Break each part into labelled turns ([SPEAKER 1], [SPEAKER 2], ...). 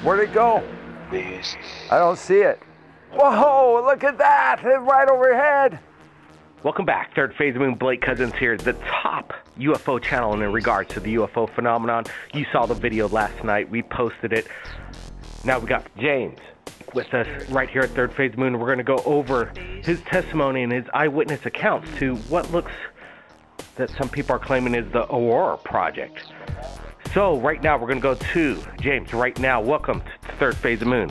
[SPEAKER 1] Where'd it go? I don't see it. Whoa, look at that! It's right overhead!
[SPEAKER 2] Welcome back. Third Phase Moon, Blake Cousins here, the top UFO channel in regards to the UFO phenomenon. You saw the video last night. We posted it. Now we got James with us right here at Third Phase Moon. We're going to go over his testimony and his eyewitness accounts to what looks that some people are claiming is the Aurora project. So right now we're going to go to James right now. Welcome to Third Phase of Moon.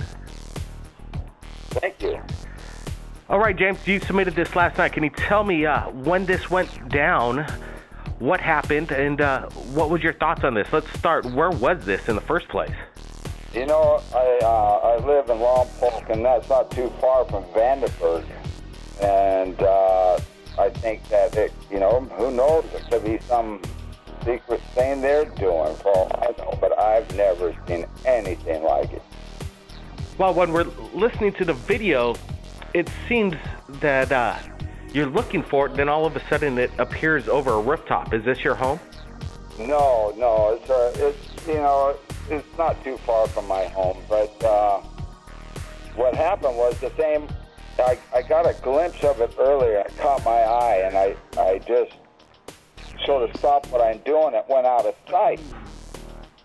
[SPEAKER 3] Thank you.
[SPEAKER 2] All right, James, you submitted this last night. Can you tell me when this went down, what happened, and what was your thoughts on this? Let's start. Where was this in the first place?
[SPEAKER 3] You know, I live in Lompoc, and that's not too far from Vandenberg. And I think that it, you know, who knows? It could be some secret thing they're doing, for all I know, but I've never seen anything like it.
[SPEAKER 2] Well, when we're listening to the video, it seems that you're looking for it, then all of a sudden it appears over a rooftop. Is this your home?
[SPEAKER 3] No, it's you know, it's not too far from my home, but what happened was the same. I got a glimpse of it earlier. It caught my eye, and I just sort of stopped what I'm doing. It went out of sight,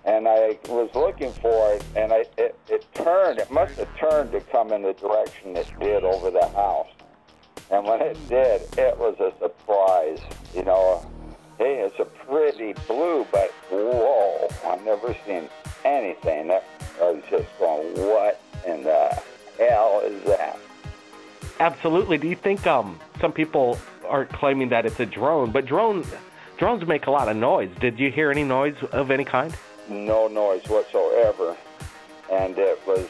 [SPEAKER 3] and I was looking for it, and it turned. It must have turned to come in the direction it did over the house. And when it did, it was a surprise. You know, hey, it's a pretty blue, but whoa, I've never seen anything. That I was just going, what in the hell is that?
[SPEAKER 2] Absolutely. Do you think some people are claiming that it's a drone? But drones make a lot of noise. Did you hear any noise of any kind?
[SPEAKER 3] No noise whatsoever. And it was,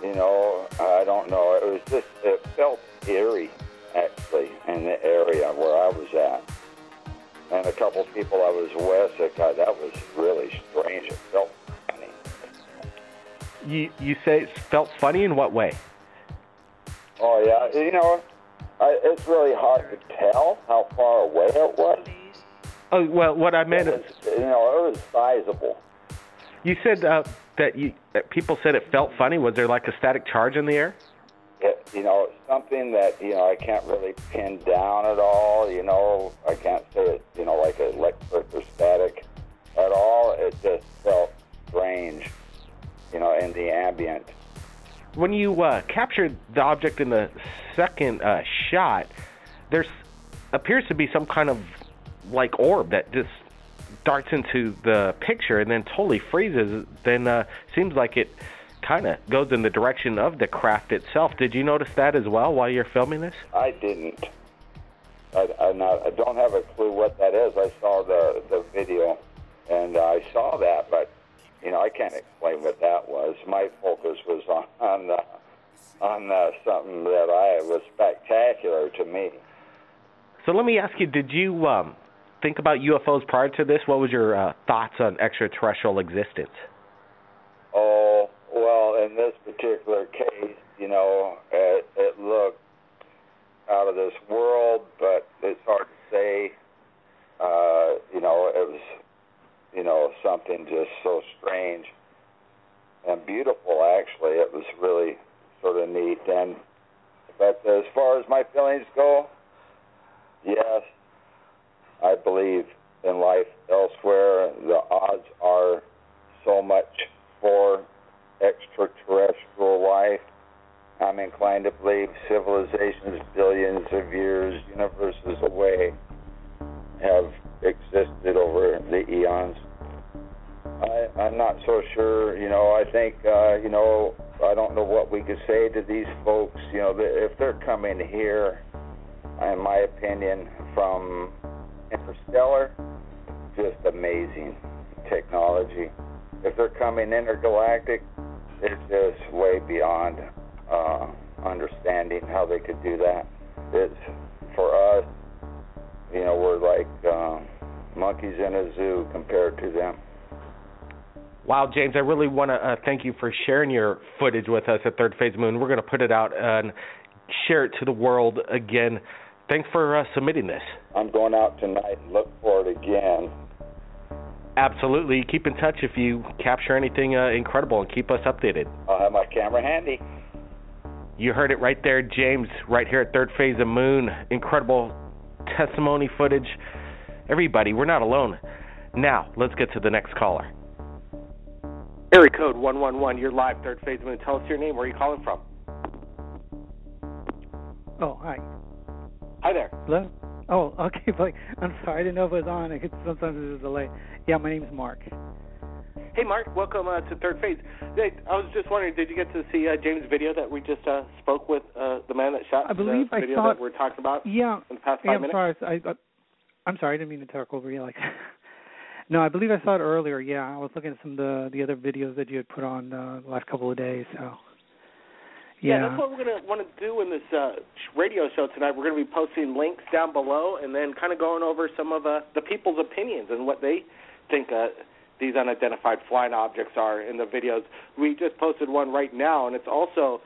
[SPEAKER 3] you know, I don't know. It was just, it felt eerie, actually, in the area where I was at. And a couple of people I was with said, God, that was really strange. It felt funny.
[SPEAKER 2] You say it felt funny in what way?
[SPEAKER 3] Oh, yeah. You know, it's really hard to tell how far away it was.
[SPEAKER 2] Oh, well, what I meant is...
[SPEAKER 3] You know, it was sizable.
[SPEAKER 2] You said that people said it felt funny. Was there like a static charge in the air?
[SPEAKER 3] You know, something that, you know, I can't really pin down at all. You know, I can't say it, you know, like electric or static at all. It just felt strange, you know, in the ambient.
[SPEAKER 2] When you captured the object in the second shot, there appears to be some kind of like orb that just darts into the picture and then totally freezes. Then seems like it kind of goes in the direction of the craft itself. Did you notice that as well while you're filming this?
[SPEAKER 3] I didn't. I don't have a clue what that is. I saw the video and I saw that, but you know, I can't explain what that was. My focus was on something that was spectacular to me.
[SPEAKER 2] So let me ask you, did you think about UFOs prior to this? What was your thoughts on extraterrestrial existence?
[SPEAKER 3] Oh, well, in this particular case, you know, it looked out of this world, but it's hard to say. You know, it was, you know, something just so strange and beautiful, actually. It was really sort of neat. But as far as my feelings go, yes, I believe in life elsewhere. The odds are so much for extraterrestrial life. I'm inclined to believe civilizations billions of years, universes away, have existed over the eons. I'm not so sure, you know. I think, you know, I don't know what we could say to these folks, you know, if they're coming here, in my opinion, from interstellar, just amazing technology. If they're coming intergalactic, it's just way beyond understanding how they could do that. It's, for us, you know, we're like monkeys in a zoo compared to them.
[SPEAKER 2] Wow, James, I really want to thank you for sharing your footage with us at Third Phase Moon. We're going to put it out and share it to the world again. Thanks for submitting this.
[SPEAKER 3] I'm going out tonight and look for it again.
[SPEAKER 2] Absolutely. Keep in touch if you capture anything incredible, and keep us updated.
[SPEAKER 3] I'll have my camera handy.
[SPEAKER 2] You heard it right there, James, right here at Third Phase of Moon. Incredible testimony footage. Everybody, we're not alone. Now, let's get to the next caller. Area code 111, you're live, Third Phase of Moon. Tell us your name. Where are you calling from?
[SPEAKER 4] Oh, hi.
[SPEAKER 2] Hi there.
[SPEAKER 4] Hello? Oh, okay, Blake. I'm sorry. I didn't know if it was on. Sometimes there's a delay. Yeah, my name's Mark.
[SPEAKER 2] Hey, Mark. Welcome to Third Phase. Hey, I was just wondering, did you get to see James' video that we just spoke with the man that shot?
[SPEAKER 4] I believe
[SPEAKER 2] the video
[SPEAKER 4] I saw
[SPEAKER 2] that we're talking about.
[SPEAKER 4] Yeah.
[SPEAKER 2] In the past 5 minutes.
[SPEAKER 4] I'm sorry. I didn't mean to talk over you like that. No, I believe I saw it earlier. Yeah, I was looking at some of the other videos that you had put on the last couple of days. So.
[SPEAKER 2] Yeah, that's what we're going to want to do in this radio show tonight. We're going to be posting links down below and then kind of going over some of the people's opinions and what they think these unidentified flying objects are in the videos. We just posted one right now, and it's also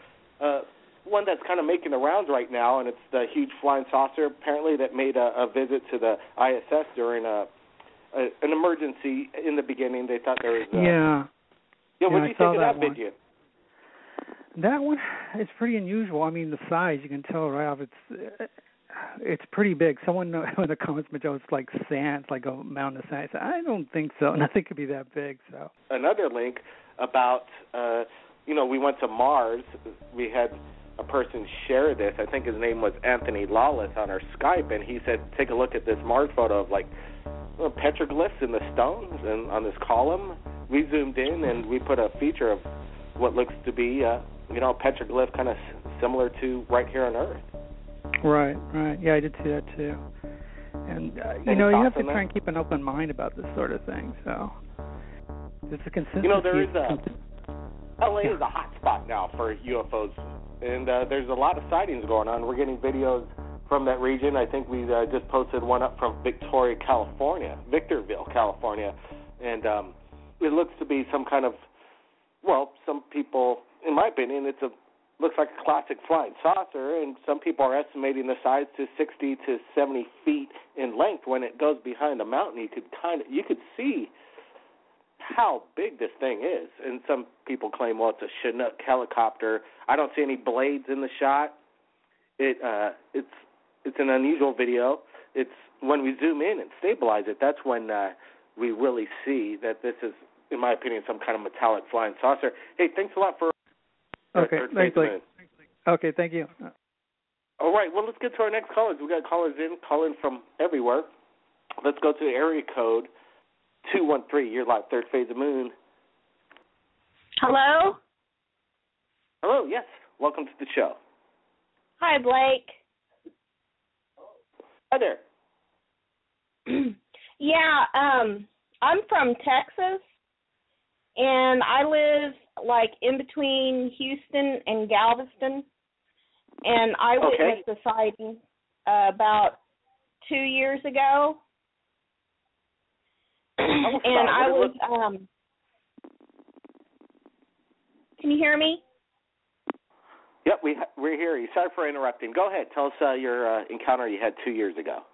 [SPEAKER 2] one that's kind of making the rounds right now, and it's the huge flying saucer apparently that made a visit to the ISS during an emergency in the beginning. They thought there was... Yeah, what do you think of that video?
[SPEAKER 4] That one is pretty unusual. I mean, the size, you can tell right off. It's pretty big. Someone in the comments, Joe, it's like sand, it's like a mountain of sand. I don't think so. Nothing could be that big. So
[SPEAKER 2] another link about, we went to Mars. We had a person share this. I think his name was Anthony Lawless on our Skype, and he said, take a look at this Mars photo of petroglyphs in the stones and on this column. We zoomed in and we put a feature of what looks to be petroglyph kind of similar to right here on Earth.
[SPEAKER 4] Right. Yeah, I did see that too. And, you have to try and keep an open mind about this sort of thing. So it's a consistency.
[SPEAKER 2] There is LA is a hot spot now for UFOs, and there's a lot of sightings going on. We're getting videos from that region. I think we just posted one up from Victorville, California, and it looks to be some kind of, some people, in my opinion, looks like a classic flying saucer, and some people are estimating the size to 60 to 70 feet in length. When it goes behind the mountain, you could see how big this thing is. And some people claim, it's a Chinook helicopter. I don't see any blades in the shot. It's an unusual video. It's when we zoom in and stabilize it, that's when we really see that this is, in my opinion, some kind of metallic flying saucer. Hey, thanks a lot for...
[SPEAKER 4] Okay, thanks, Blake. Okay, thank you.
[SPEAKER 2] All right, well, let's get to our next callers. We've got callers calling from everywhere. Let's go to area code 213. You're live, Third Phase of Moon.
[SPEAKER 5] Hello?
[SPEAKER 2] Hello, yes. Welcome to the show.
[SPEAKER 5] Hi, Blake.
[SPEAKER 2] Hi there.
[SPEAKER 5] I'm from Texas, and I live in between Houston and Galveston, and I witnessed a sighting about 2 years ago. And I was, can you hear me?
[SPEAKER 2] Yep, we're here. Sorry for interrupting. Go ahead. Tell us your encounter you had 2 years ago.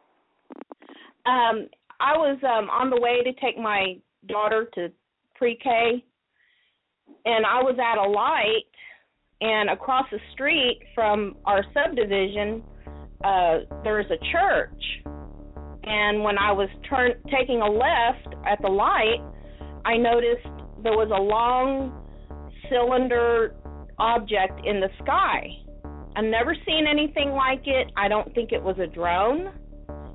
[SPEAKER 5] I was on the way to take my daughter to pre-K, and I was at a light, and across the street from our subdivision, there's a church. And when I was taking a left at the light, I noticed there was a long cylinder object in the sky. I've never seen anything like it. I don't think it was a drone.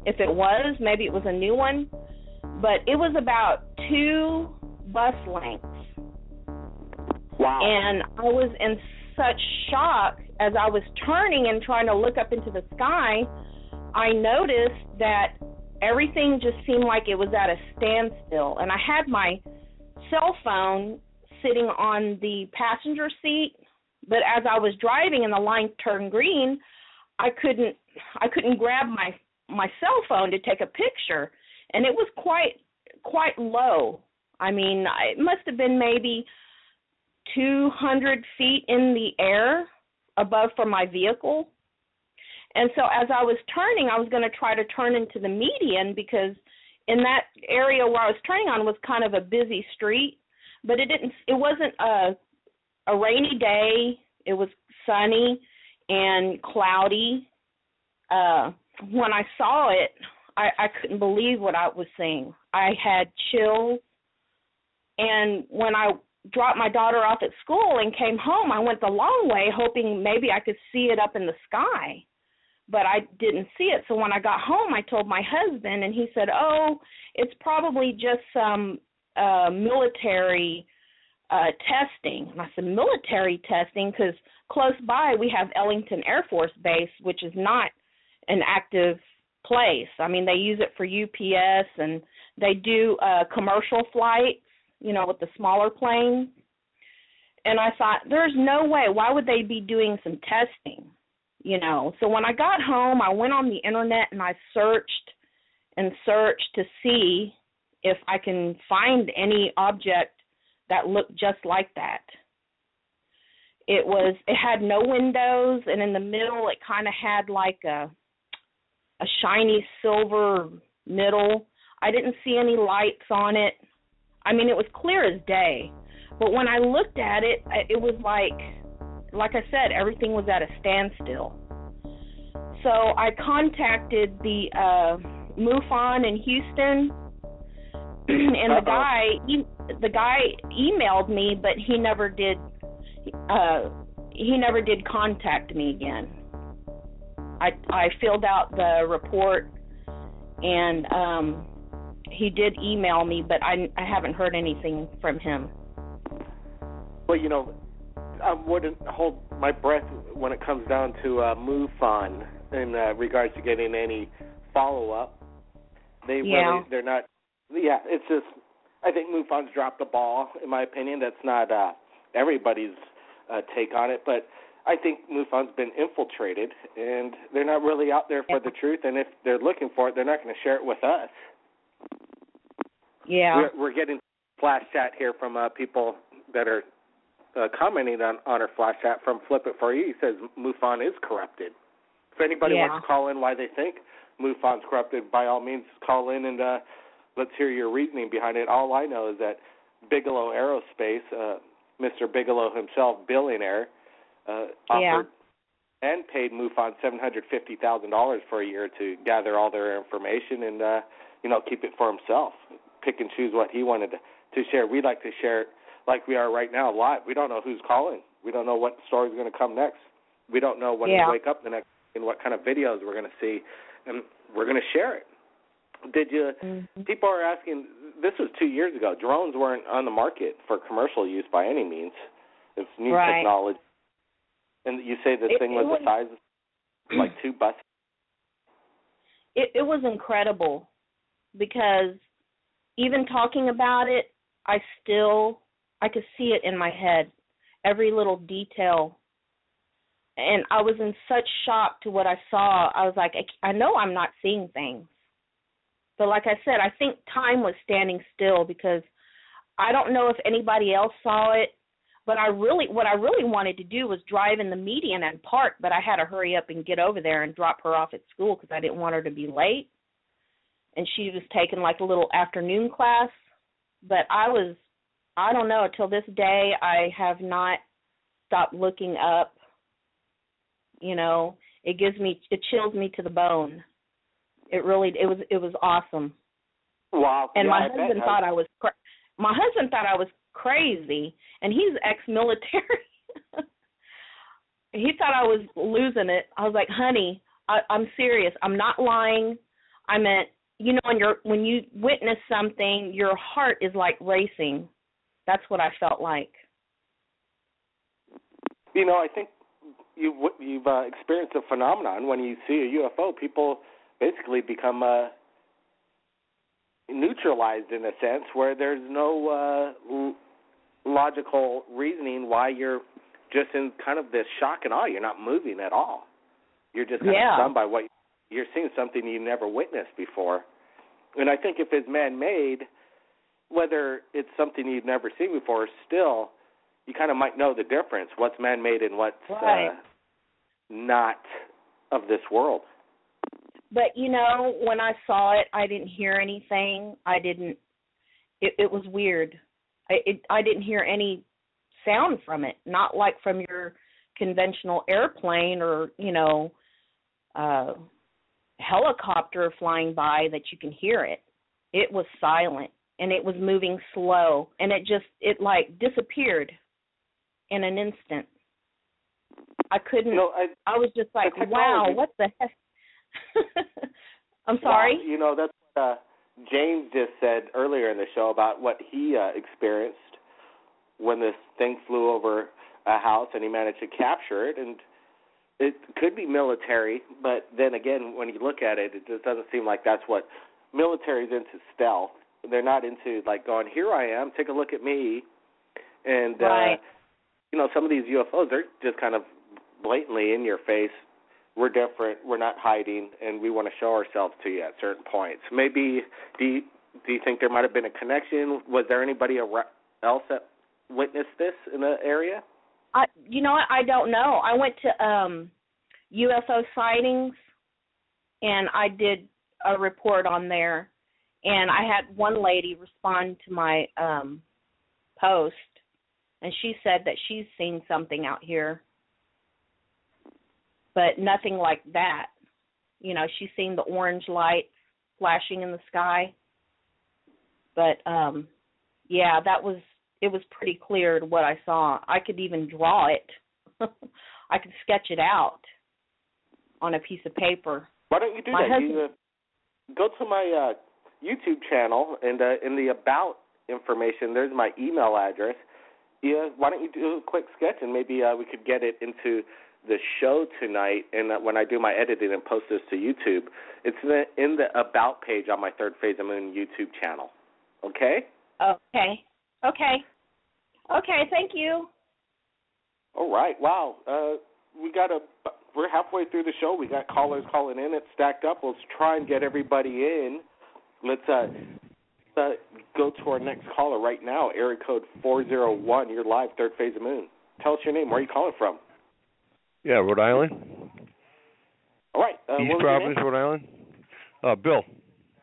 [SPEAKER 5] If it was, maybe it was a new one. But it was about 2 bus lengths.
[SPEAKER 2] Wow.
[SPEAKER 5] And I was in such shock as I was turning and trying to look up into the sky. I noticed that everything just seemed like it was at a standstill. And I had my cell phone sitting on the passenger seat, but as I was driving and the line turned green, I couldn't grab my cell phone to take a picture, and it was quite low. I mean, it must have been maybe 200 feet in the air above from my vehicle. And so as I was turning, I was going to try to turn into the median because in that area where I was turning on was kind of a busy street, but it wasn't a rainy day. It was sunny and cloudy. When I saw it, I couldn't believe what I was seeing. I had chills. And when I dropped my daughter off at school and came home, I went the long way hoping maybe I could see it up in the sky. But I didn't see it. So when I got home, I told my husband, and he said, oh, it's probably just some military testing. And I said, military testing? Because close by we have Ellington Air Force Base, which is not an active place. I mean, they use it for UPS, and they do commercial flights, you know, with the smaller planes. And I thought, there's no way. Why would they be doing some testing, you know? So when I got home, I went on the Internet and I searched to see if I can find any object that looked just like that. It had no windows, and in the middle it kind of had like a shiny silver middle. I didn't see any lights on it. I mean, it was clear as day. But when I looked at it, it was like I said, everything was at a standstill. So I contacted the MUFON in Houston, and the guy emailed me, but he never did contact me again. I filled out the report, and he did email me, but I haven't heard anything from him.
[SPEAKER 2] Well, you know, I wouldn't hold my breath when it comes down to MUFON in regards to getting any follow-up. They're not. Yeah, it's just, I think MUFON's dropped the ball, in my opinion. That's not everybody's take on it, but I think MUFON's been infiltrated, and they're not really out there for the truth, and if they're looking for it, they're not going to share it with us.
[SPEAKER 5] Yeah.
[SPEAKER 2] We're getting flash chat here from people that are commenting on our flash chat from Flip It For You. He says MUFON is corrupted. If anybody wants to call in why they think MUFON's corrupted, by all means call in and let's hear your reasoning behind it. All I know is that Bigelow Aerospace, Mr. Bigelow himself, billionaire, offered and paid MUFON $750,000 for a year to gather all their information and, keep it for himself, pick and choose what he wanted to share. We'd like to share it like we are right now, live. We don't know who's calling. We don't know what story is going to come next. We don't know when we wake up the next and what kind of videos we're going to see, and we're going to share it. People are asking, this was 2 years ago. Drones weren't on the market for commercial use by any means. It's new technology. And you say this thing was the size of like 2 buses?
[SPEAKER 5] It was incredible because even talking about it, I could see it in my head, every little detail. And I was in such shock to what I saw. I was like, I know I'm not seeing things. But like I said, I think time was standing still because I don't know if anybody else saw it, but what I really wanted to do was drive in the median and park, but I had to hurry up and get over there and drop her off at school because I didn't want her to be late. And she was taking like a little afternoon class. But I don't know, till this day I have not stopped looking up. You know, it chills me to the bone. It was awesome.
[SPEAKER 2] Wow.
[SPEAKER 5] And my husband thought I was crazy, and he's ex-military. He thought I was losing it. I was like, honey, I'm serious. I'm not lying. I meant, when you witness something, your heart is like racing. That's what I felt like.
[SPEAKER 2] I think you've experienced a phenomenon. When you see a UFO, people basically become neutralized in a sense, where there's no logical reasoning why you're just in kind of this shock and awe. You're not moving at all. You're just kind of stunned by what you're seeing, something you never witnessed before. And I think if it's man-made, whether it's something you've never seen before, still you kind of might know the difference, what's man-made and what's not of this world.
[SPEAKER 5] But, you know, when I saw it, I didn't hear anything. It was weird. I didn't hear any sound from it, not like from your conventional airplane or, you know, helicopter flying by that you can hear it. It was silent, and it was moving slow, and it like disappeared in an instant. I couldn't, I was just like, wow, what the heck? I'm sorry?
[SPEAKER 2] Wow, you know, that's what James just said earlier in the show about what he experienced when this thing flew over a house and he managed to capture it. And it could be military, but then again, when you look at it, it just doesn't seem like that's what military's into stealth. They're not into, like, going, here I am, take a look at me. And, you know, some of these UFOs, they're just kind of blatantly in your face. We're different, we're not hiding, and we want to show ourselves to you at certain points. Maybe, do you think there might have been a connection? Was there anybody else that witnessed this in the area?
[SPEAKER 5] You know what? I don't know. I went to UFO Sightings, and I did a report on there, and I had one lady respond to my post, and she said that she's seen something out here, but nothing like that. You know, she's seen the orange light flashing in the sky, but yeah, it was pretty clear what I saw. I could even draw it. I could sketch it out on a piece of paper.
[SPEAKER 2] Why don't you do that? You go to my YouTube channel, and in the About information, there's my email address. Yeah, why don't you do a quick sketch, and maybe we could get it into the show tonight, and when I do my editing and post this to YouTube, it's in the About page on my Third Phase of Moon YouTube channel. Okay?
[SPEAKER 5] Okay, thank you.
[SPEAKER 2] All right, wow. We're halfway through the show. We got callers calling in. It's stacked up. Let's try and get everybody in. Let's go to our next caller right now, area code 401. You're live, Third Phase of Moon. Tell us your name. Where are you calling from?
[SPEAKER 6] Yeah, Rhode Island.
[SPEAKER 2] All right.
[SPEAKER 6] East Providence, Rhode Island. Bill.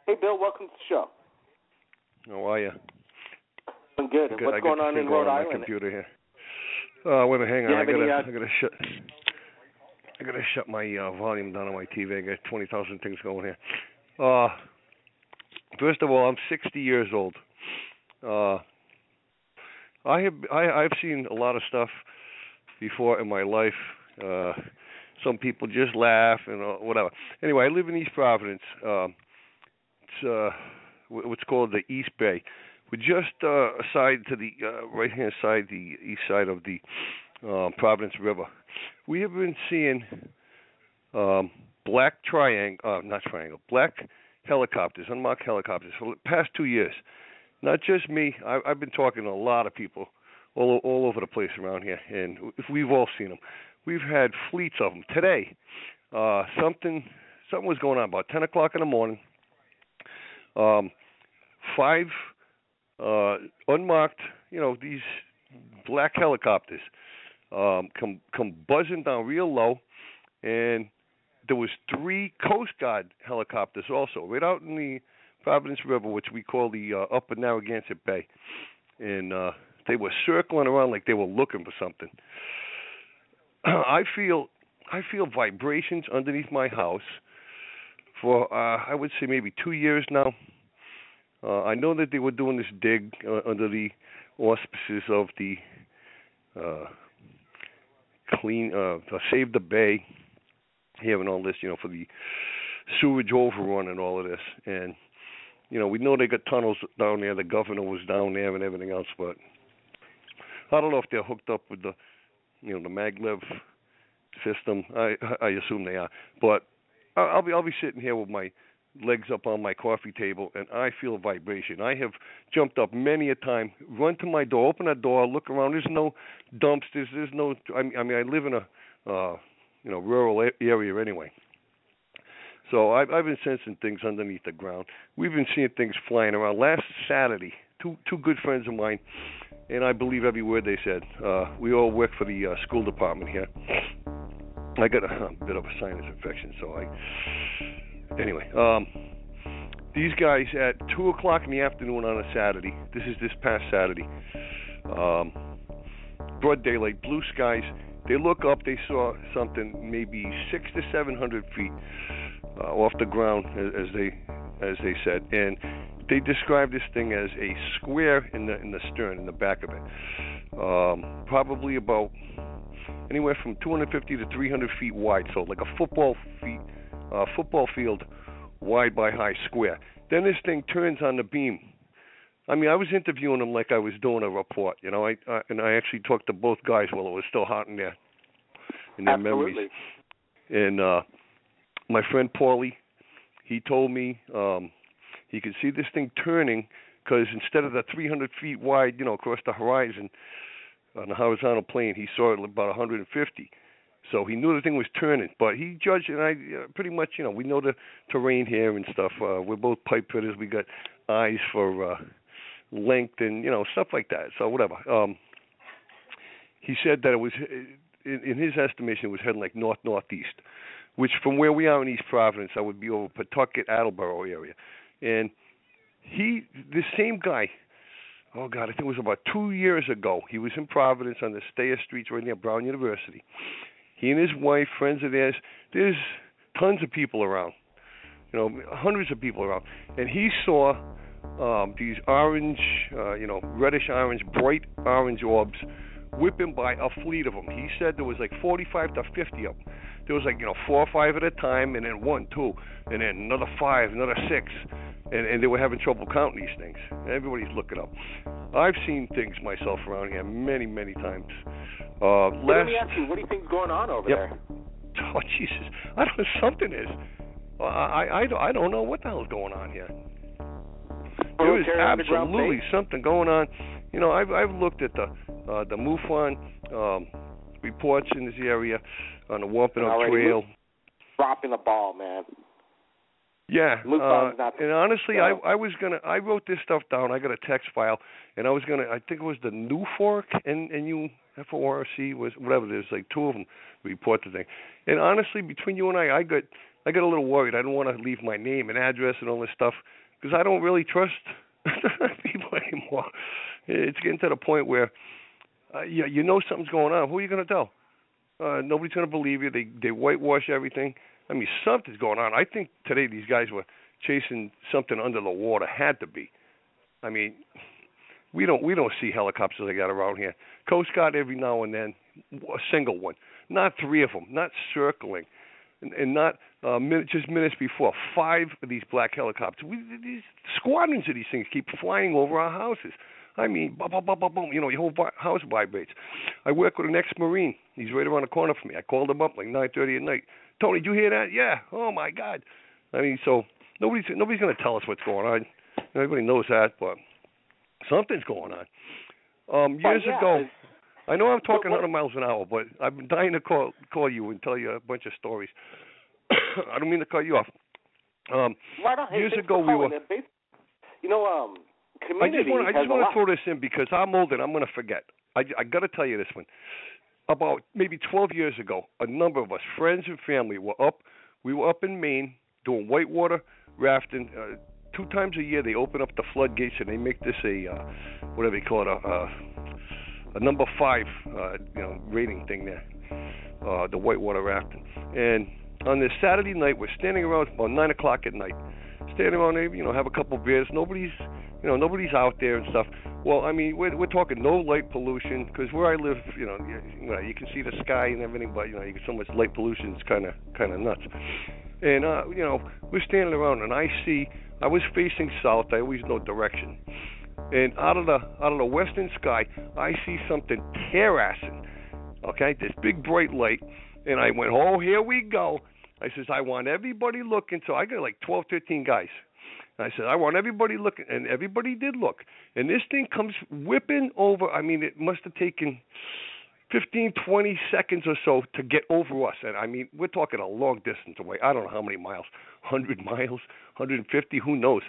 [SPEAKER 2] Hey, Bill. Welcome to the show.
[SPEAKER 6] How are you?
[SPEAKER 2] I'm good. What's going on in Rhode Island?
[SPEAKER 6] My computer here. Wait a minute, hang on. I gotta shut my volume down on my TV. I got 20,000 things going here. First of all, I'm 60 years old. I've seen a lot of stuff before in my life. Some people just laugh and whatever. Anyway, I live in East Providence. It's what's called the East Bay. We're just aside to the right-hand side, the east side of the Providence River. We have been seeing black helicopters, unmarked helicopters, for the past 2 years. Not just me. I've been talking to a lot of people all over the place around here, and we've all seen them. We've had fleets of them. Today, something was going on about 10 o'clock in the morning. 5 unmarked, these black helicopters come buzzing down real low, and there was 3 Coast Guard helicopters also right out in the Providence River, which we call the Upper Narragansett Bay, and they were circling around like they were looking for something. I feel vibrations underneath my house for I would say maybe 2 years now. I know that they were doing this dig under the auspices of the Save the Bay, having all this, for the sewage overrun and all of this. And, we know they got tunnels down there. The governor was down there and everything else, but I don't know if they're hooked up with the maglev system. I assume they are. But I'll be sitting here with my legs up on my coffee table, and I feel vibration. I have jumped up many a time, run to my door, open a door, look around. There's no dumpsters. There's no. I live in a rural area anyway. So I've been sensing things underneath the ground. We've been seeing things flying around. Last Saturday, two good friends of mine, and I believe every word they said. We all work for the school department here. I got a bit of a sinus infection, so anyway, these guys at 2 o'clock in the afternoon on a Saturday, this is this past Saturday, broad daylight, blue skies, they look up, they saw something maybe 600 to 700 feet off the ground, as they said, and they described this thing as a square in the stern, in the back of it, probably about anywhere from 250 to 300 feet wide, so like a football field wide by high square. Then this thing turns on the beam. I mean, I was interviewing them like I was doing a report, you know. I actually talked to both guys while it was still hot in their
[SPEAKER 2] Absolutely.
[SPEAKER 6] memories. And my friend Paulie, he told me he could see this thing turning because instead of the 300 feet wide, you know, across the horizon on the horizontal plane, he saw it about 150. So he knew the thing was turning, but he judged, and I pretty much, you know, we know the terrain here and stuff. We're both pipe fitters. We got eyes for length and, you know, stuff like that. So whatever. He said that it was, in his estimation, it was heading like northeast, which from where we are in East Providence, I would be over Pawtucket, Attleboro area. And this same guy, oh God, I think it was about 2 years ago, he was in Providence on the Stayer Streets right near Brown University. He and his wife, friends of theirs, there's tons of people around, you know, hundreds of people around. And he saw these orange, you know, reddish orange, bright orange orbs whipping by a fleet of them. He said there was like 45 to 50 of them. There was like, you know, 4 or 5 at a time, and then 1, 2, and then another 5, another 6. And they were having trouble counting these things. Everybody's looking up. I've seen things myself around here many, many times.
[SPEAKER 2] Let me ask you, what do you think's going on over there?
[SPEAKER 6] Oh, Jesus. I don't know. Something is. I don't know what the hell's going on here. There is absolutely something going on. You know, I've looked at the MUFON reports in this area on the Wampanoag Trail.
[SPEAKER 2] Dropping the ball, man.
[SPEAKER 6] Yeah, and honestly, I wrote this stuff down. I got a text file, and I think it was the NUFORC, NUFORC, was whatever. There's like 2 of them report the thing. And honestly, between you and I got a little worried. I didn't want to leave my name and address and all this stuff because I don't really trust people anymore. It's getting to the point where you know something's going on. Who are you going to tell? Nobody's going to believe you. They whitewash everything. I mean, something's going on. I think today these guys were chasing something under the water. Had to be. I mean, we don't see helicopters like that around here. Coast Guard every now and then, a single one, not 3 of them, not circling, and not just minutes before 5 of these black helicopters. These squadrons of these things keep flying over our houses. I mean, boom, boom, boom, boom, boom. You know, your whole house vibrates. I work with an ex-Marine. He's right around the corner from me. I called him up like 9:30 at night. Tony, did you hear that? Yeah. Oh my God. I mean, so nobody's going to tell us what's going on. Everybody knows that, but something's going on. Years ago, I know I'm talking 100 miles an hour, but I've been dying to call you and tell you a bunch of stories. I don't mean to cut you off. Years ago, we were.
[SPEAKER 2] You know, community.
[SPEAKER 6] I just want to throw this in because I'm old and I'm going to forget. I got to tell you this one. About maybe 12 years ago, a number of us, friends and family, were up. We were up in Maine doing whitewater rafting. 2 times a year, they open up the floodgates and they make this whatever they call it, a number 5, rating thing there, the whitewater rafting. And on this Saturday night, we're standing around about 9 o'clock at night, standing around there, have a couple beers. Nobody's out there and stuff. Well, I mean, we're talking no light pollution because where I live, you can see the sky and everything, but you get so much light pollution, it's kind of nuts. And we're standing around, and I was facing south. I always know direction. And out of the western sky, I see something tear-assing. Okay, this big bright light, and I went, oh, here we go. I says, I want everybody looking. So I got like 12, 15 guys. I said, I want everybody looking, and everybody did look. And this thing comes whipping over. I mean, it must have taken 15, 20 seconds or so to get over us. And, I mean, we're talking a long distance away. I don't know how many miles, 100 miles, 150, who knows.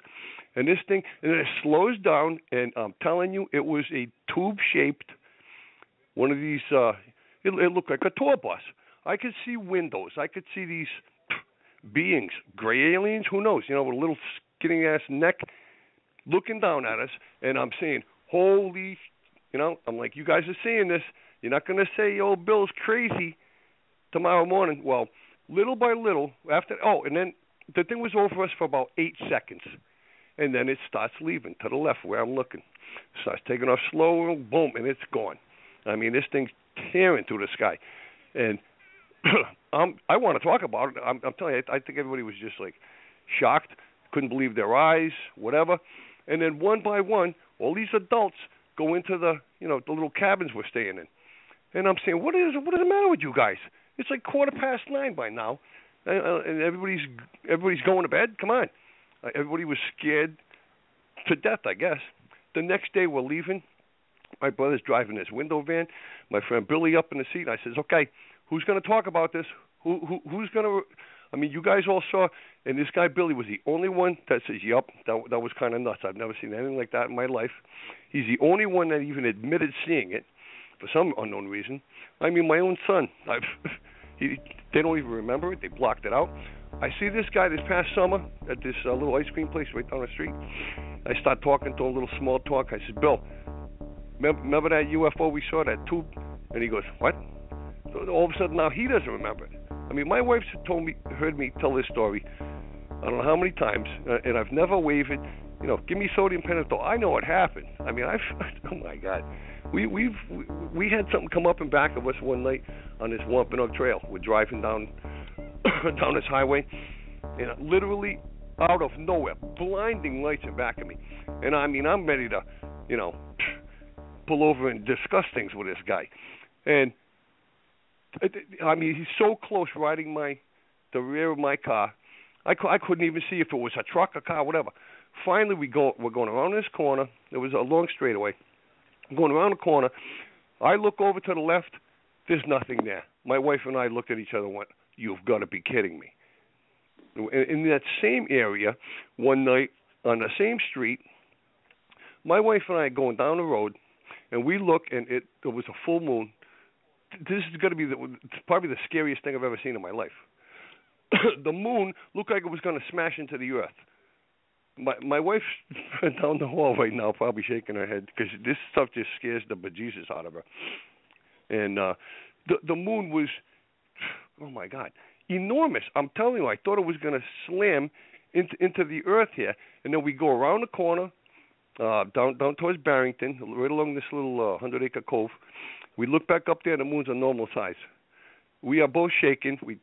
[SPEAKER 6] And this thing, and then it slows down, and I'm telling you, it was a tube-shaped, one of these, it looked like a tour bus. I could see windows. I could see these beings, gray aliens, who knows, with a little skinny-ass neck looking down at us, and I'm saying, holy, I'm like, you guys are seeing this. You're not going to say, old Bill's crazy tomorrow morning. Well, little by little, and then the thing was over us for about 8 seconds, and then it starts leaving to the left where I'm looking. Starts taking off slow, boom, and it's gone. I mean, this thing's tearing through the sky. And I want to talk about it. I'm telling you, I think everybody was just like shocked, couldn't believe their eyes, whatever. And then one by one, all these adults go into the little cabins we're staying in. And I'm saying, what is the matter with you guys? It's like 9:15 by now, and everybody's going to bed. Come on. Everybody was scared to death, I guess. The next day we're leaving. My brother's driving this window van. My friend Billy up in the seat. I says, okay, who's going to talk about this? Who's going to? I mean, you guys all saw, and this guy Billy was the only one that says, yep, that was kind of nuts. I've never seen anything like that in my life. He's the only one that even admitted seeing it for some unknown reason. I mean, my own son, they don't even remember it. They blocked it out. I see this guy this past summer at this little ice cream place right down the street. I start talking to him, a little small talk. I said, Bill, remember that UFO we saw, that tube? And he goes, what? So all of a sudden now he doesn't remember it. I mean, my wife's heard me tell this story I don't know how many times, and I've never wavered. Give me sodium pentothal. I know what happened. I mean, oh my God. We had something come up in back of us one night on this Wampanoag Trail. We're driving down this highway, and literally out of nowhere, blinding lights in back of me. And I mean, I'm ready to, pull over and discuss things with this guy. And I mean, he's so close, riding the rear of my car. I couldn't even see if it was a truck, a car, whatever. Finally, we're going around this corner. It was a long straightaway. I'm going around the corner. I look over to the left. There's nothing there. My wife and I looked at each other and went, you've got to be kidding me. In that same area, one night on the same street, my wife and I are going down the road, and we look, and it was a full moon. This is going to be probably the scariest thing I've ever seen in my life. The moon looked like it was going to smash into the earth. My wife's down the hall right now, probably shaking her head, because this stuff just scares the bejesus out of her. And the moon was, oh my God, enormous. I'm telling you, I thought it was going to slam into the earth here. And then we go around the corner, down towards Barrington, right along this little 100-acre cove. We look back up there, the moon's a normal size. We are both shaking. We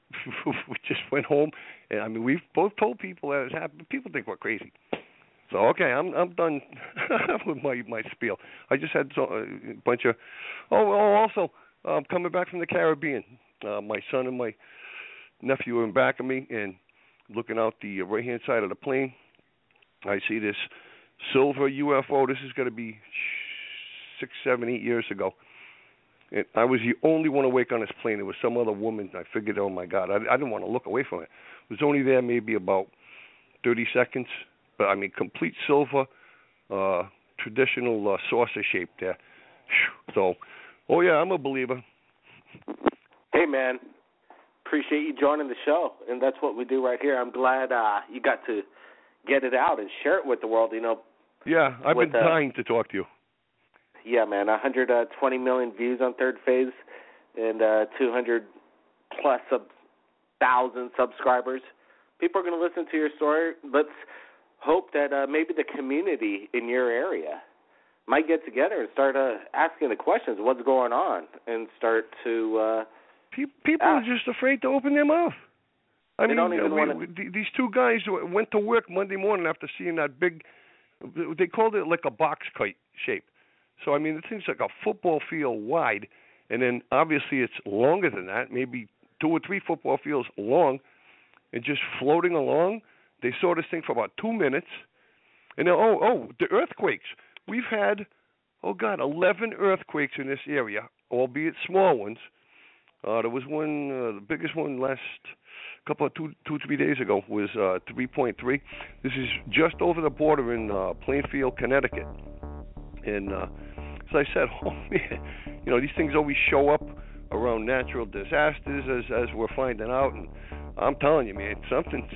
[SPEAKER 6] just went home, and I mean, we've both told people that it's happened. People think we're crazy. So okay, I'm done with my spiel. I just had a bunch of. Also coming back from the Caribbean. My son and my nephew are in back of me, and looking out the right-hand side of the plane, I see this silver UFO. This is going to be 6, 7, 8 years ago. And I was the only one awake on this plane. There was some other woman. I figured, oh, my God, I didn't want to look away from it. It was only there maybe about 30 seconds. But, I mean, complete silver, traditional saucer shape there. So, oh, yeah, I'm a believer.
[SPEAKER 2] Hey, man, appreciate you joining the show. And that's what we do right here. I'm glad you got to get it out and share it with the world,
[SPEAKER 6] Yeah, I've been dying to talk to you.
[SPEAKER 2] Yeah, man, 120 million views on Third Phase and 200-plus thousand subscribers. People are going to listen to your story. Let's hope that maybe the community in your area might get together and start asking the questions, what's going on, and start to
[SPEAKER 6] people are just afraid to open their mouth. I mean, these two guys went to work Monday morning after seeing that big, they called it like a box kite shape. So, I mean, the thing's like a football field wide, and then obviously it's longer than that, maybe 2 or 3 football fields long, and just floating along. They saw this thing for about 2 minutes, and then, the earthquakes. We've had, 11 earthquakes in this area, albeit small ones. There was one, the biggest one last couple of 2-3 days ago was 3.3. This is just over the border in Plainfield, Connecticut. And as I said, oh man, these things always show up around natural disasters, as we're finding out. And I'm telling you, man, something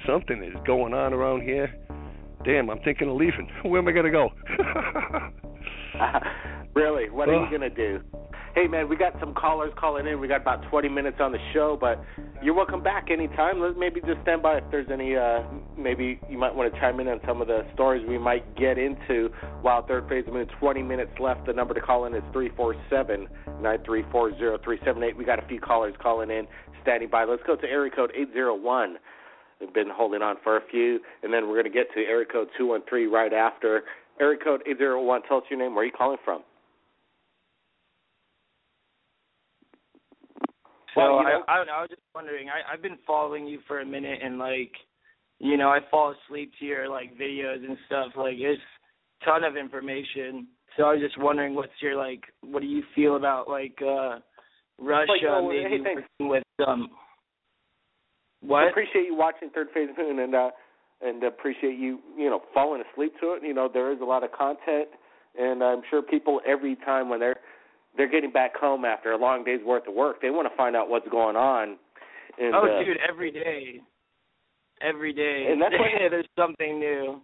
[SPEAKER 6] is going on around here. Damn, I'm thinking of leaving. Where am I gonna go?
[SPEAKER 2] Really? What are you gonna do? Hey, man, we got some callers calling in. We got about 20 minutes on the show, but you're welcome back anytime. Let's maybe just stand by if there's any, maybe you might want to chime in on some of the stories we might get into while Third Phase of the Moon. 20 minutes left. The number to call in is 347-934-0378. We got a few callers calling in, standing by. Let's go to area code 801. We've been holding on for a few, and then we're going to get to area code 213 right after. Area code 801, tell us your name. Where are you calling from?
[SPEAKER 7] So I don't know. I was just wondering. I've been following you for a minute, and I fall asleep to your videos and stuff. It's a ton of information. So I was just wondering, what do you feel about Russia maybe working with what?
[SPEAKER 2] I appreciate you watching Third Phase of the Moon, and appreciate you falling asleep to it. There is a lot of content, and I'm sure people every time when they're getting back home after a long day's worth of work, they want to find out what's going on. And,
[SPEAKER 7] dude, every day. Every day.
[SPEAKER 2] And that's why
[SPEAKER 7] there's something new.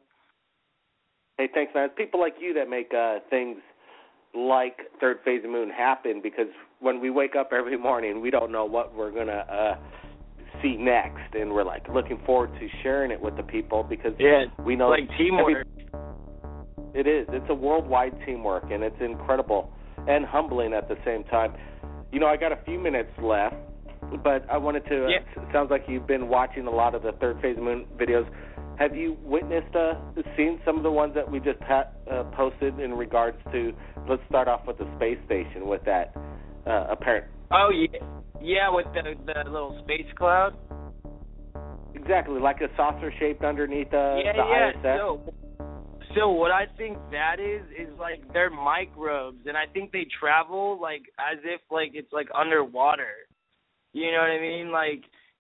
[SPEAKER 2] Hey, thanks, man. It's people like you that make things like Third Phase of the Moon happen, because when we wake up every morning, we don't know what we're going to see next, and we're looking forward to sharing it with the people, because we know
[SPEAKER 7] it's teamwork.
[SPEAKER 2] It is. It's a worldwide teamwork, and it's incredible and humbling at the same time. I got a few minutes left, but I wanted to, it sounds like you've been watching a lot of the Third Phase of the Moon videos. Have you witnessed, seen some of the ones that we just posted in regards to, let's start off with the space station with that apparent...
[SPEAKER 7] Oh, yeah. Yeah, with the little space cloud?
[SPEAKER 2] Exactly, like a saucer shaped underneath the ISS.
[SPEAKER 7] So what I think that is they're microbes, and I think they travel as if it's underwater. You know what I mean?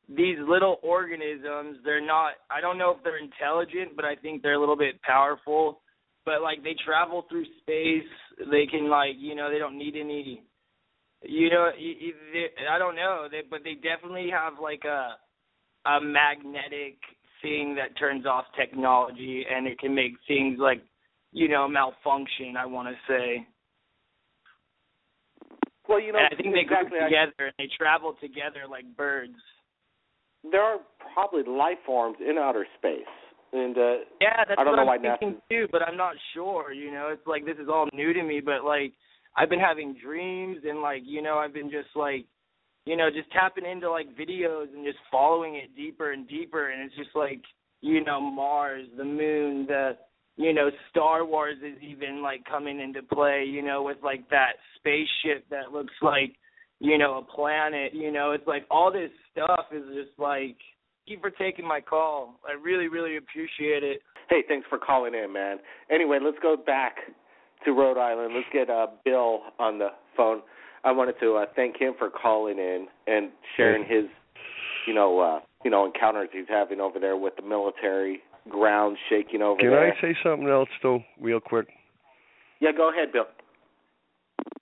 [SPEAKER 7] These little organisms, they're not, I don't know if they're intelligent, but I think they're a little bit powerful. But they travel through space. They can they don't need any, I don't know, but they definitely have a magnetic thing that turns off technology, and it can make things malfunction, I want to say.
[SPEAKER 2] Well,
[SPEAKER 7] and I think they group together and they travel together like birds.
[SPEAKER 2] There are probably life forms in outer space, and
[SPEAKER 7] that's
[SPEAKER 2] I don't
[SPEAKER 7] what
[SPEAKER 2] know
[SPEAKER 7] I'm
[SPEAKER 2] why
[SPEAKER 7] thinking too, but I'm not sure. It's this is all new to me, but I've been having dreams, and I've been just just tapping into videos and just following it deeper and deeper, and it's just Mars, the moon, the Star Wars is even coming into play, with that spaceship that looks like a planet, it's all this stuff is just thank you for taking my call. I really, really appreciate it.
[SPEAKER 2] Hey, thanks for calling in, man. Anyway, let's go back to Rhode Island. Let's get Bill on the phone. I wanted to thank him for calling in and sharing his, encounters he's having over there with the military ground shaking over there.
[SPEAKER 6] Can I say something else, though, real quick?
[SPEAKER 2] Yeah, go ahead, Bill.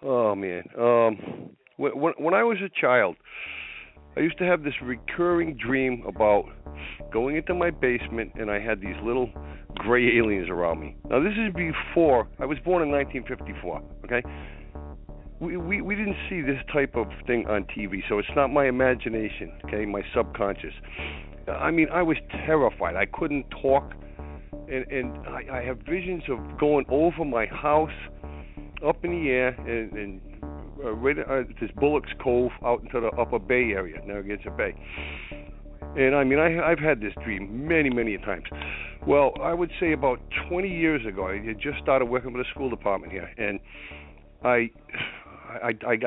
[SPEAKER 6] Oh, man. When I was a child, I used to have this recurring dream about going into my basement, and I had these little gray aliens around me. Now, this is before, I was born in 1954, okay? We didn't see this type of thing on TV, so it's not my imagination, okay, my subconscious. I mean, I was terrified. I couldn't talk, and I have visions of going over my house, up in the air, and right at this Bullock's Cove out into the Upper Bay area, Narragansett Bay. And I mean, I've had this dream many, many times. Well, I would say about 20 years ago, I had just started working with the school department here, and I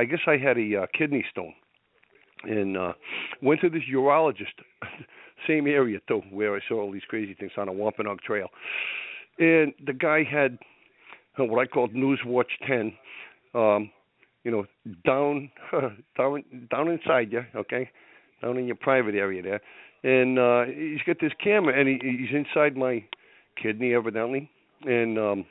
[SPEAKER 6] guess I had a kidney stone, and went to this urologist, same area too, where I saw all these crazy things on a Wampanoag Trail. And the guy had what I called Newswatch 10, down inside you, okay, down in your private area there. And he's got this camera, and he's inside my kidney, evidently. And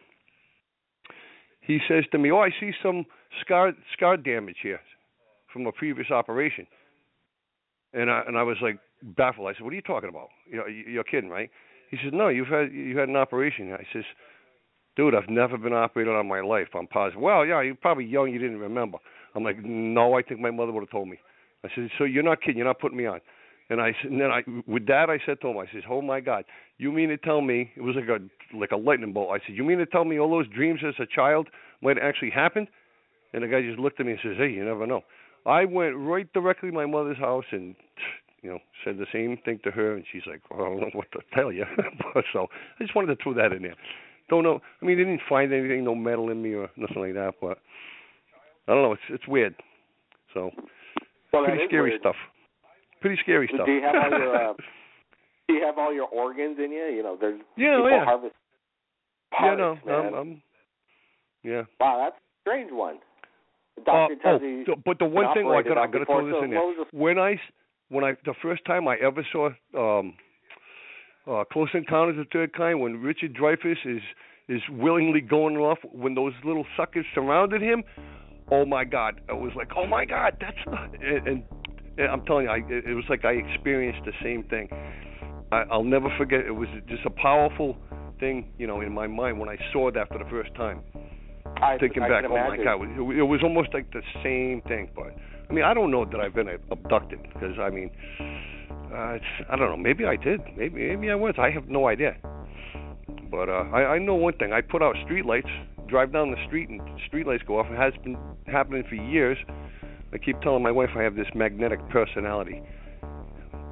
[SPEAKER 6] he says to me, "Oh, I see some scar damage here from a previous operation. And I was like baffled. I said, "What are you talking about? You're kidding, right?" He says, "No, you had an operation." I says, "Dude, I've never been operated on in my life. I'm positive." "Well, yeah, you're probably young. You didn't remember." I'm like, "No, I think my mother would have told me." I said, "So you're not kidding? You're not putting me on?" And I said, and then with that, I said to him, I says, "Oh my God, you mean to tell me?" It was like a lightning bolt. I said, "You mean to tell me all those dreams as a child might have actually happened?" And the guy just looked at me and says, "Hey, you never know." I went right directly to my mother's house and, said the same thing to her, and she's like, "Well, I don't know what to tell you." So I just wanted to throw that in there. Don't know. I mean, they didn't find anything, no metal in me or nothing like that, but I don't know. It's weird. So pretty scary
[SPEAKER 8] weird
[SPEAKER 6] stuff. Pretty scary stuff.
[SPEAKER 8] Do you have all your do you have all your organs in you? There's people harvest parts, man.
[SPEAKER 6] Yeah.
[SPEAKER 8] Wow, that's a strange one. The doctor tells you.
[SPEAKER 6] But the one thing I got to throw this in there. When I the first time I ever saw Close Encounters of the Third Kind, when Richard Dreyfuss is willingly going off when those little suckers surrounded him, oh my God, it was like, oh my God, that's not. And I'm telling you, it was like I experienced the same thing. I'll never forget. It was just a powerful thing, in my mind when I saw that for the first time. Thinking back, oh my God, it was almost like the same thing. But I mean, I don't know that I've been abducted because I mean, I don't know. Maybe I did. Maybe I was. I have no idea. But I know one thing. I put out street lights, drive down the street, and street lights go off. It has been happening for years. I keep telling my wife I have this magnetic personality.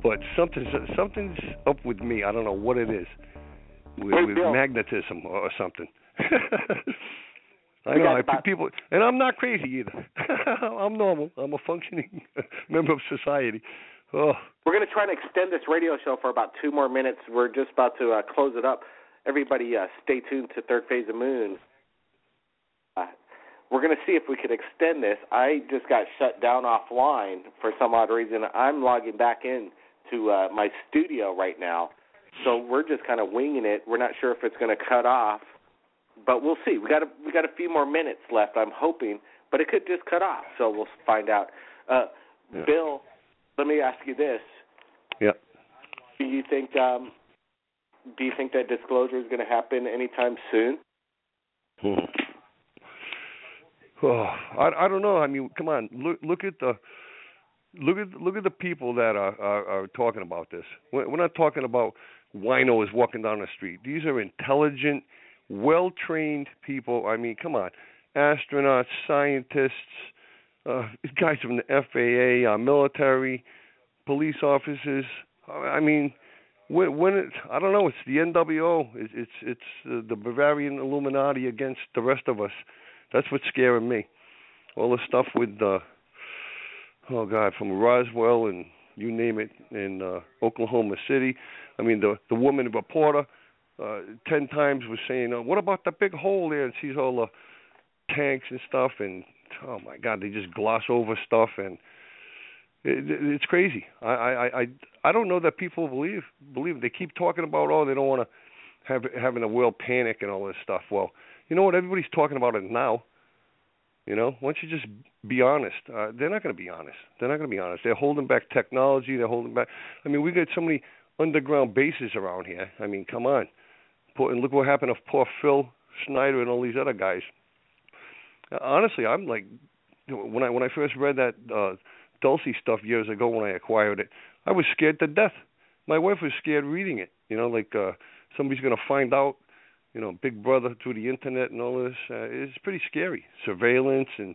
[SPEAKER 6] But something's up with me. I don't know what it is. With magnetism or something. I know people, and I'm not crazy either. I'm normal. I'm a functioning member of society. Oh.
[SPEAKER 8] We're going to try to extend this radio show for about 2 more minutes. We're just about to close it up. Everybody stay tuned to Third Phase of Moon. We're going to see if we could extend this. I just got shut down offline for some odd reason. I'm logging back in to my studio right now. So we're just kind of winging it. We're not sure if it's going to cut off, but we'll see. We got a few more minutes left, I'm hoping, but it could just cut off. So we'll find out. Bill, let me ask you this.
[SPEAKER 6] Yeah.
[SPEAKER 8] Do you think that disclosure is going to happen anytime soon?
[SPEAKER 6] Oh, I don't know. I mean, come on. Look at the people that are talking about this. We're not talking about winos walking down the street. These are intelligent, well-trained people. I mean, come on. Astronauts, scientists, guys from the FAA, military, police officers. I mean, I don't know. It's the NWO. It's the Bavarian Illuminati against the rest of us. That's what's scaring me. All the stuff with from Roswell and you name it, in Oklahoma City. I mean, the woman reporter 10 times was saying, "What about the big hole there?" And sees all the tanks and stuff, and oh my God, they just gloss over stuff, and it's crazy. I don't know that people believe. They keep talking about, they don't want to having a world panic and all this stuff. Well, you know what? Everybody's talking about it now. Why don't you just be honest? They're not going to be honest. They're holding back technology. They're holding back. I mean, we got so many underground bases around here. I mean, come on. And look what happened to poor Phil Schneider and all these other guys. Honestly, I'm like, when I first read that Dulcie stuff years ago when I acquired it, I was scared to death. My wife was scared reading it. Somebody's going to find out. Big Brother through the internet and all this. It's pretty scary. Surveillance and,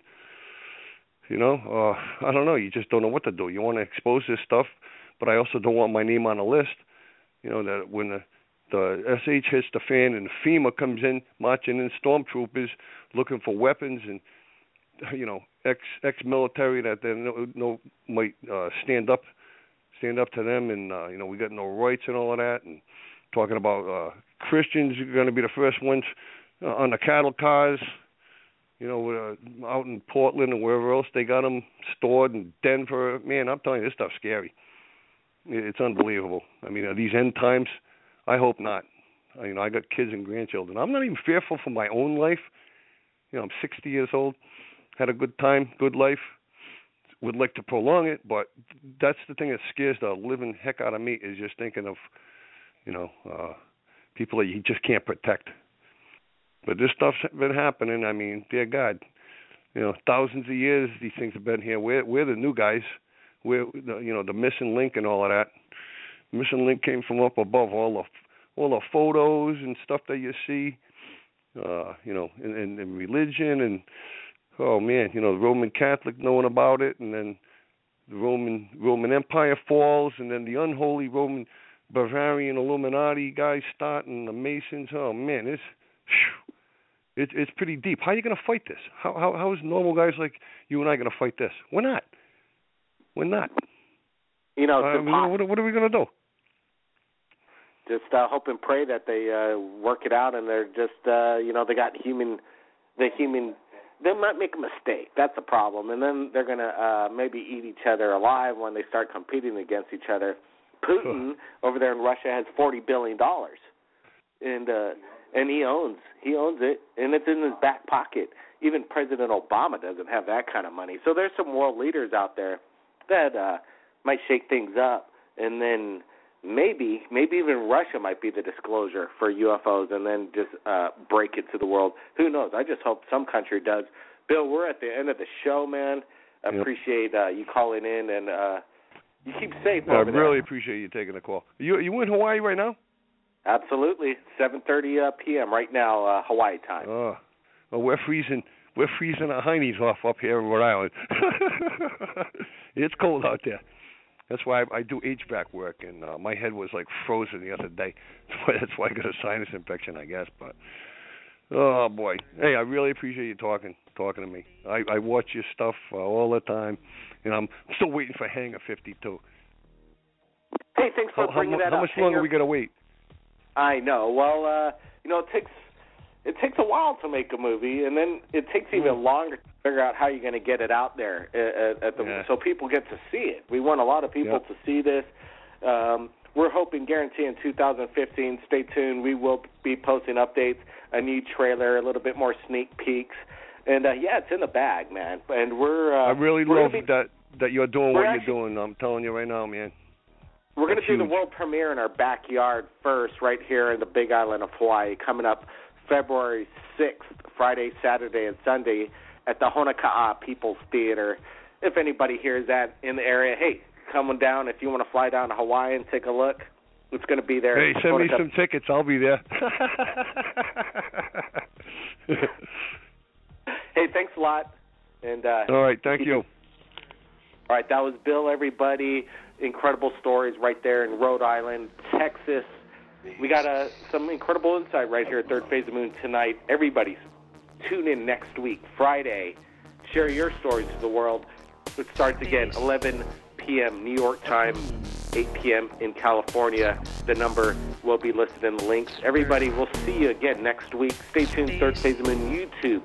[SPEAKER 6] I don't know. You just don't know what to do. You want to expose this stuff, but I also don't want my name on a list. That when the SH hits the fan and FEMA comes in, marching in stormtroopers looking for weapons and, ex-military that they might stand up to them and, we got no rights and all of that, and talking about Christians are going to be the first ones on the cattle cars, out in Portland and wherever else they got them stored in Denver. Man, I'm telling you, this stuff's scary. It's unbelievable. I mean, are these end times? I hope not. I got kids and grandchildren. I'm not even fearful for my own life. I'm 60 years old, had a good time, good life. would like to prolong it, but that's the thing that scares the living heck out of me, is just thinking of, people that you just can't protect. But this stuff's been happening. I mean, dear God, thousands of years these things have been here. We're the new guys. We're the missing link and all of that. The missing link came from up above. All the photos and stuff that you see, in religion, and oh man, the Roman Catholic knowing about it, and then the Roman Empire falls, and then the unholy Roman Bavarian Illuminati guys starting, the Masons. Oh man, it's pretty deep. How are you going to fight this? How is normal guys like you and I going to fight this? We're not. We're not.
[SPEAKER 8] What are
[SPEAKER 6] we going to do?
[SPEAKER 8] Just hope and pray that they work it out, and they're just, they got the human. They might make a mistake. That's the problem, and then they're going to maybe eat each other alive when they start competing against each other. Putin over there in Russia has $40 billion, and he owns it, and it's in his back pocket. Even President Obama doesn't have that kind of money. So there's some world leaders out there that might shake things up, and then maybe even Russia might be the disclosure for UFOs, and then just break it to the world. Who knows? I just hope some country does. Bill, we're at the end of the show, man. I appreciate you calling in, and you keep safe over there.
[SPEAKER 6] I really appreciate you taking the call. You in Hawaii right now?
[SPEAKER 8] Absolutely. 7:30 p.m. right now, Hawaii time.
[SPEAKER 6] Well, we're freezing. We're freezing our heinies off up here in Rhode Island. It's cold out there. That's why I do HVAC work, and my head was like frozen the other day. That's why I got a sinus infection, I guess. But oh boy, hey, I really appreciate you talking to me. I watch your stuff all the time, and I'm still waiting for Hangar 52.
[SPEAKER 8] Hey, thanks for bringing that up.
[SPEAKER 6] How much longer we got to wait?
[SPEAKER 8] I know. Well, it takes a while to make a movie, and then it takes even longer to figure out how you're going to get it out there so people get to see it. We want a lot of people to see this. We're hoping, guaranteeing 2015. Stay tuned. We will be posting updates, a new trailer, a little bit more sneak peeks, and it's in the bag, man. And I
[SPEAKER 6] really love that you're doing what you're doing. I'm telling you right now, man.
[SPEAKER 8] We're going to do the world premiere in our backyard first, right here in the Big Island of Hawaii, coming up February 6th, Friday, Saturday, and Sunday at the Honeka'a People's Theater. If anybody here is in the area, hey, come on down. If you want to fly down to Hawaii and take a look, it's going to be there.
[SPEAKER 6] Hey, send me some tickets. I'll be there.
[SPEAKER 8] Hey, thanks a lot. And
[SPEAKER 6] all right, thank you.
[SPEAKER 8] All right, that was Bill, everybody. Incredible stories right there in Rhode Island, Texas. We got some incredible insight right here at Third Phase of the Moon tonight. Everybody, tune in next week, Friday. Share your stories to the world. It starts again, 11 p.m. New York time, 8 p.m. in California. The number will be listed in the links. Everybody, we'll see you again next week. Stay tuned, Third Phase of the Moon YouTube.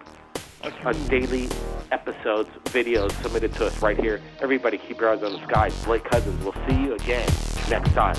[SPEAKER 8] On daily episodes, videos submitted to us right here. Everybody keep your eyes on the skies. Blake Cousins, we'll see you again next time.